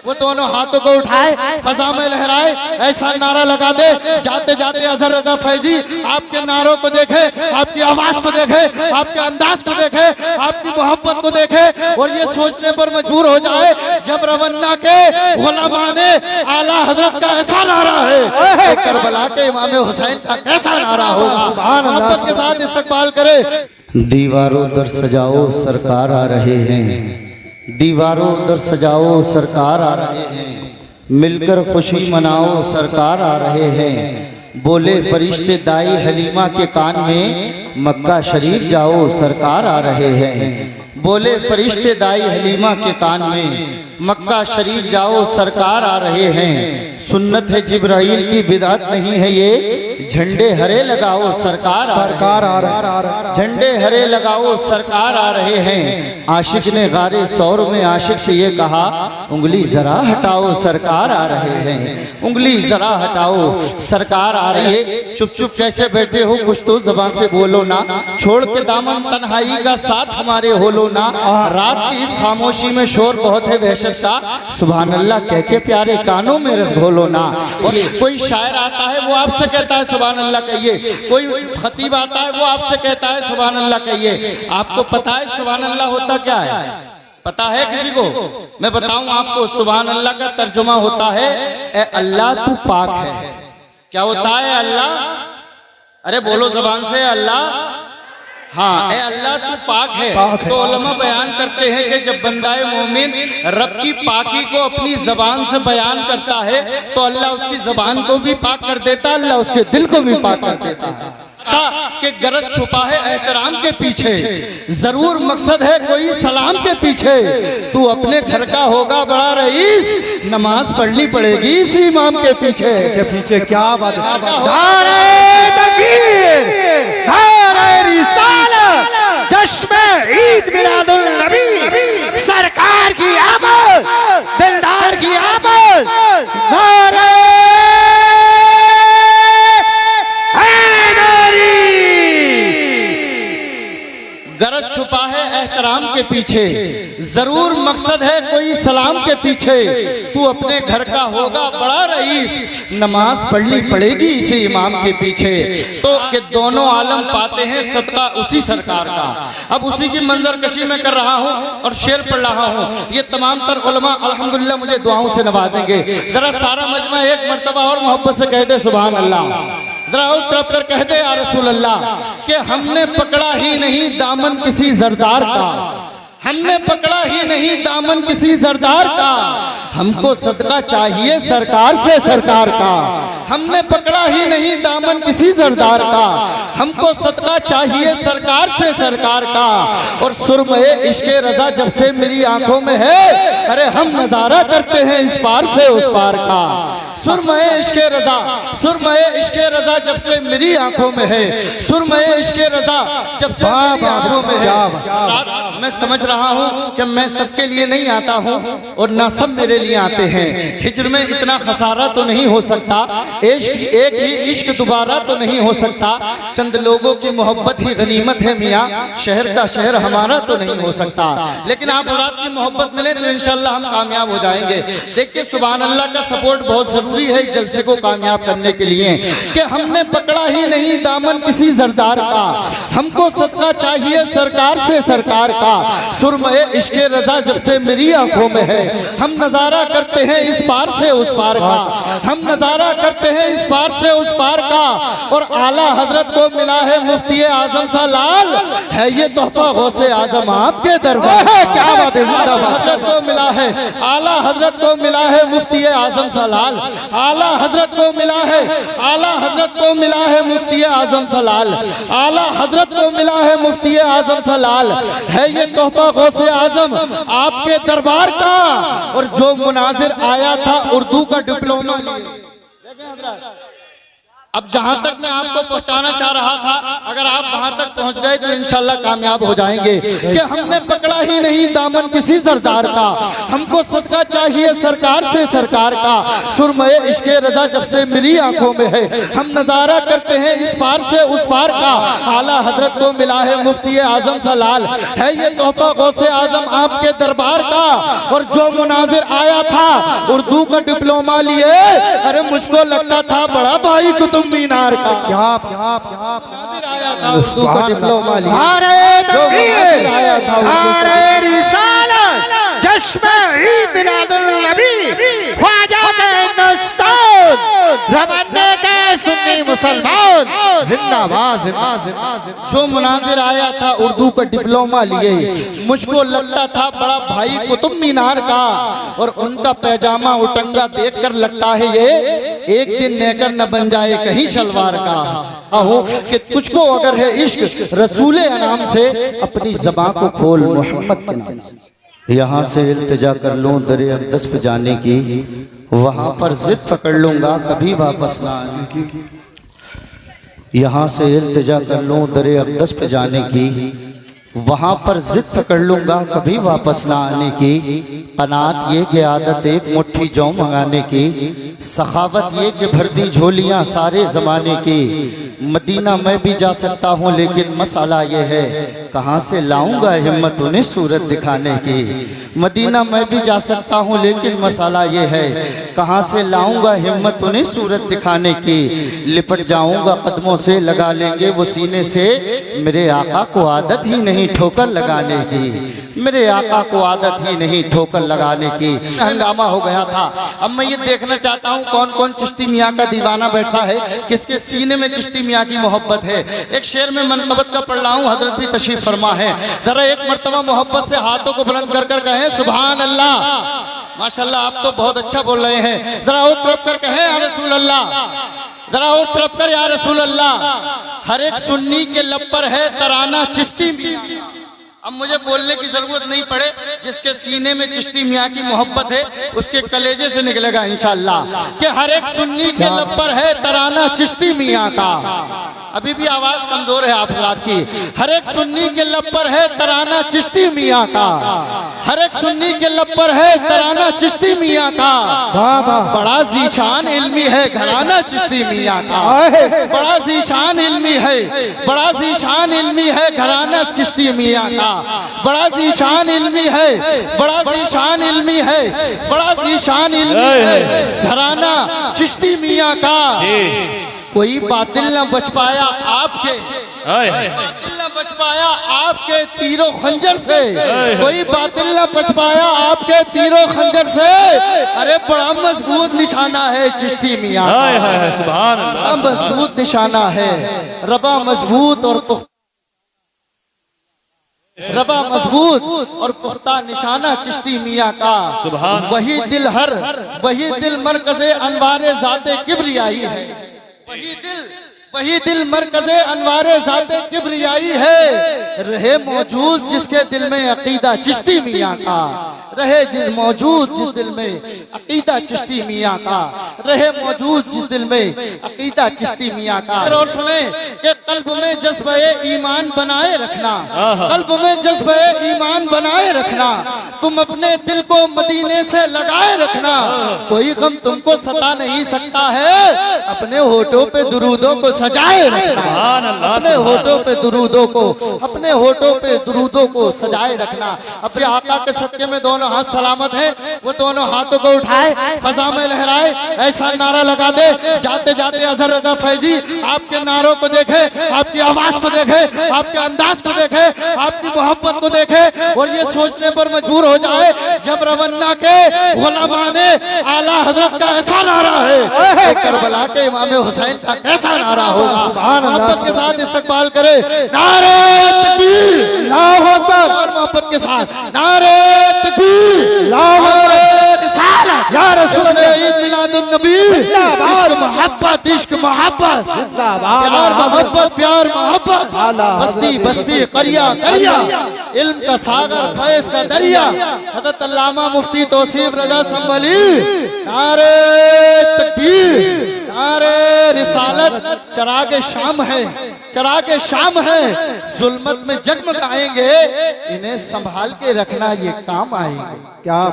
वो दोनों हाथों को उठाए, फजा में लहराए, ऐसा नारा लगा दे जाते जाते अजहर रजा फैजी आपके नारों को देखे, आपकी आवाज को देखे, आपके अंदाज को देखे, आपकी मोहब्बत को देखे और ये सोचने पर मजबूर हो जाए जब रवन्ना के उलमा ने आला हजरत का ऐसा नारा है तो करबला के इमाम हुसैन का कैसा नारा होगा। मोहब्बत के साथ इस्तकबाल करे। दीवारों दर सजाओ सरकार आ रहे हैं, दीवारों दर सजाओ सरकार आ रहे हैं, मिलकर खुशी मनाओ सरकार आ रहे हैं। बोले फरिश्ते दाई हलीमा के कान में मक्का शरीफ जाओ सरकार आ रहे हैं। बोले फरिश्ते दाई हलीमा के कान में मक्का शरीफ जाओ सरकार आ रहे हैं। सुन्नत है जिब्राइल की बिदात नहीं है ये, झंडे हरे लगाओ सरकार आ रहे, झंडे हरे लगाओ सरकार आ रहे हैं। आशिक ने गारे सौर में आशिक से ये कहा उंगली जरा हटाओ सरकार आ रहे हैं, उंगली जरा हटाओ सरकार आ रही है। चुप चुप कैसे बैठे हो, कुछ तो ज़बान से बोलो ना, छोड़ के दामन तन्हाई का साथ हमारे होलो ना। रात की इस खामोशी में शोर बहुत है वहशत का, सुभान अल्लाह कह के प्यारे कानों में रस घोलो ना। और कोई शायर आता है वो आपसे कहता है सुभान अल्लाह कहिए, कोई खतीब आता है वो आपसे कहता है सुभान अल्लाह कहिए। आपको पता है सुभान अल्लाह होता क्या है? पता है किसी को? मैं बताऊं आपको, सुभान अल्लाह का तर्जुमा होता है ए अल्लाह तू पाक है। क्या होता है अल्लाह? अरे बोलो ज़बान से अल्लाह। हाँ, ए अल्लाह तू पाक है। तो उलमा बयान करते हैं कि जब बंदाए मोमिन रब की पाकी को अपनी जबान से बयान करता है तो अल्लाह उसकी जबान को भी पाक कर देता है, अल्लाह उसके दिल को भी पाक कर देता है। कि गरज छुपा है एहतराम के पीछे, जरूर मकसद है कोई सलाम के पीछे। तू अपने घर का होगा बड़ा रईस, नमाज पढ़नी पड़ेगी इसी इमाम के पीछे। क्या बात है, नारे तकबीर, नारे रिसालत, जश्न ईद मिलादुल नबी, सरकार की आमद, दिलदार की आमद, नारे गरज छुपा है एहतराम के पीछे, जरूर मकसद है कोई सलाम के पीछे। तू अपने घर का होगा बड़ा रईस, नमाज पढ़नी पड़ेगी इसी इमाम के पीछे। तो कि दोनों आलम पाते हैं सदका उसी सरकार का। अब उसी की मंजर कशी में कर रहा हूँ और शेर पढ़ रहा हूँ। ये तमाम तर उलमा अल्हम्दुलिल्लाह मुझे दुआओं से नवाजेंगे। जरा सारा मजमा एक मर्तबा और मोहब्बत से कह दे सुभान अल्लाह। जरा और तरफ कर कह दे या रसूल अल्लाह कि हमने पकड़ा ही नहीं दामन किसी जरदार का, हमने पकड़ा ही नहीं दामन किसी जरदार का, हमको सदका चाहिए सरकार से सरकार का। हमने पकड़ा ही नहीं दामन किसी जरदार का, हमको सदका चाहिए सरकार से सरकार का। और सुरमए इश्क़े रजा जब से मेरी आंखों में है, अरे हम नजारा करते हैं इस पार से उस पार का। सुरमए इश्क़े रजा, सुरमए इश्क़े रजा जब से मेरी आंखों में है, सुरमए इश्क़े रजा जब से मेरी आंखों में है। मैं समझ रहा हूँ कि मैं सबके लिए नहीं आता हूँ और ना सब मेरे लिए आते हैं। हिज्र में इतना खसारा तो नहीं हो सकता, इश्क एक ही इश्क दोबारा तो नहीं हो सकता। चंद लोगों की मोहब्बत ही गनीमत है मियाँ, शहर का शहर हमारा तो नहीं हो सकता। लेकिन आप औलाद की मोहब्बत मिले तो इंशाल्लाह हम कामयाब हो जाएंगे। देखिए सुभान अल्लाह का सपोर्ट बहुत जरूरी है इस जलसे को कामयाब करने के लिए। कि हमने पकड़ा ही नहीं दामन किसी जरदार का, हमको सदका चाहिए सरकार से सरकार का। सुरमए इश्क़े रजा जब से मेरी आंखों में है, हम नजारा करते हैं इस पार से उस पार का, हम नजारा करते हैं इस पार से उस पार का। और आला हजरत को मिला है मुफ्ती आजम सा लाल, है ये तोहफा गौसे आजम आपके दरबार। क्या बात है, हजरत को मिला है, आला हजरत को मिला है मुफ्ती आजम सा लाल, आला हजरत को मिला है, आला हजरत को मिला है मुफ्ती आजम सा लाल, आला हजरत को मिला है मुफ्ती आजम सा लाल, है ये तोहफा गौसे आजम आपके दरबार का। और जो मुनाजिर आया था उर्दू का डिप्लोमा, अब जहां तक मैं आपको पहुंचाना चाह रहा था, अगर आप वहां तक पहुंच गए तो इंशाल्लाह कामयाब हो जाएंगे कि हमने पकड़ा ही नहीं दामन किसी सरदार का, हमको सदका चाहिए सरकार से सरकार का, सुरमये इश्क़े रजा जब से मिली आंखों में है, हम नजारा करते हैं इस पार से उस पार का, आला हजरत को मिला है मुफ्ती आजम सा लाल, है ये तोहफा गौसे आजम आपके दरबार का। और जो मुनाजिर आया था उर्दू का डिप्लोमा लिए, अरे मुझको लगता था बड़ा भाई कुतुब मीनार का। क्या आया था उर्दू का डिप्लोमा लिए, नारे तकबीर, आया था नारे रिसालत, जश्न ईद मिलादुल नबी, ख्वाजा के हिंदुस्तान, रवन्ने के सुन्नी मुसलमान, जिंदाबाद जिंदाबाद। जो मुनाजिर आया था उर्दू का डिप्लोमा लिए, मुझको लगता था बड़ा भाई कुतुब मीनार का, और उनका पैजामा उटंगा देखकर लगता है ये एक दिन नेकर न बन जाए कहीं शलवार का। आहो कि तुझको अगर है इश्क रसूले अनाम से, अपनी ज़बां को खोल मोहम्मद के नाम से। यहाँ से इल्तिजा कर लूँ दरे अक़दस पे जाने की, वहाँ पर जिद पकड़ लूँगा कभी वापस ना आने की। यहाँ से इल्तिजा कर लूँ दरे अक़दस पे जाने की, वहाँ पर जिद पकड़ लूँगा कभी वापस ना आने की। कनात ये कि आदत एक मुट्ठी जौ मंगाने की, सखावत ये कि भर दी झोलियाँ सारे ज़माने की। मदीना मैं भी जा सकता हूँ लेकिन मसाला ये है, कहाँ से लाऊंगा हिम्मत उन्हें सूरत दिखाने की। मदीना मैं भी जा सकता हूँ लेकिन मसाला ये है, कहाँ से लाऊंगा हिम्मत उन्हें सूरत दिखाने की। लिपट जाऊंगा कदमों से, लगा लेंगे वो सीने से, मेरे आका को आदत ही नहीं ठोकर लगाने की। मेरे आका को आदत ही नहीं ठोकर लगाने की। हंगामा हो गया था। अब मैं ये देखना चाहता हूँ कौन कौन चिश्ती मियाँ का दीवाना बैठा है, किसके सीने में चिश्ती मियाँ की मोहब्बत है। एक शेर में मनकबत का पढ़ रहा हूँ, हजरत भी तशरीफ फरमा है। जरा एक मर्तबा मोहब्बत से हाथों को बुलंद कर कर कहें सुभान अल्लाह। माशाल्लाह आप तो बहुत अच्छा बोल रहे हैं। जरा और तरफ कर कहें या रसूल अल्लाह, जरा और तरफ कर या रसूल अल्लाह। हर एक सुन्नी के लब पर है तराना चिश्ती मियाँ। अब मुझे बोलने की जरूरत नहीं पड़े, जिसके सीने में चिश्ती मियाँ की मोहब्बत है उसके कलेजे से निकलेगा इंशाअल्लाह कि हर एक सुन्नी के लब पर है तराना चिश्ती मियाँ का। अभी भी आवाज कमजोर है आप हज़रात की। हर एक सुन्नी के लब पर है तराना चिश्ती मियाँ का, हर एक सुन्नी के लब पर है तराना चिश्ती मियाँ का। बड़ा जीशान इल्मी है घराना चिश्ती मियाँ का, बड़ा जीशान इल्मी है, बड़ा जीशान इल्मी है घराना चिश्ती मियाँ का। बड़ा जीशान इल्मी है, बड़ा जीशान इल्मी है, बड़ा जीशान इल्मी है घराना चिश्ती मियाँ का। कोई बातिल न बच पाया आपके, बातिल न बच पाया आपके तीरों खंजर से, कोई बातिल न बच पाया आपके तीरों खंजर से। अरे बड़ा मजबूत निशाना है चिश्ती मियाँ का, सुभान अल्लाह, मजबूत निशाना है। रबा मजबूत और रबा मजबूत और पुख्ता निशाना चिश्ती मियाँ का। वही दिल हर, वही दिल मरकज़े अनवारे ज़ाते किब्रियाई है, वही दिल मरकज़े अनवारे ज़ाते किब्रियाई है। रहे मौजूद जिसके दिल में अकीदा चिश्ती मियाँ का, रहे मौजूद जिस दिल में अकीदा चिश्ती मियाँ का, रहे मौजूद जिस दिल में अकीदा चिश्ती मियाँ का। और सुने कि कल्ब में जज्बे ईमान बनाए रखना, कल्ब में जज्बे ईमान बनाए रखना। तुम अपने दिल को मदीने से लगाए रखना, कोई गम तुमको सता नहीं सकता है। अपने होठों पे दुरूदों को सजाए रखना, अपने होठों पे दुरूदों को, अपने होठों पे दुरूदों को सजाए रखना। अपने आका के सत्य में दोनों हाथ सलामत है, वो दोनों हाथों को उठाए फजा में लहराए, ऐसा नारा लगा दे जाते जाते अजहर रजा फैजी आपके नारों को देखे, आपकी आवाज को देखे, आपके अंदाज को देखे, आपकी मोहब्बत को देखे और ये सोचने पर मजबूर हो जाए जब रवन्ना के गुलामा ने आला हजरत का ऐसा नारा है, करबला के इमाम हुसैन का कैसा नारा होगा। मोहब्बत के साथ इस्तकबाल करे, नारे तकबीर, अल्लाहू अकबर, मोहब्बत के साथ नारे तकबीर, नारे रिसालत, या रसूल ईद मिलादुन नबी। इश्क मोहब्बत, इश्क मोहब्बत, प्यार मोहब्बत, प्यार मोहब्बत, बस्ती बस्ती करिया करिया, इल्म का सागर फैज़ का दरिया। हज़रत अल्लामा मुफ्ती तौसीफ रज़ा संभली, नारे तकबीर, नारे रिसालत, चरागे शाम है, चरागे शाम है, जुल्मत में जन्म गाएंगे, इन्हें संभाल के रखना ये काम आएंगे। क्या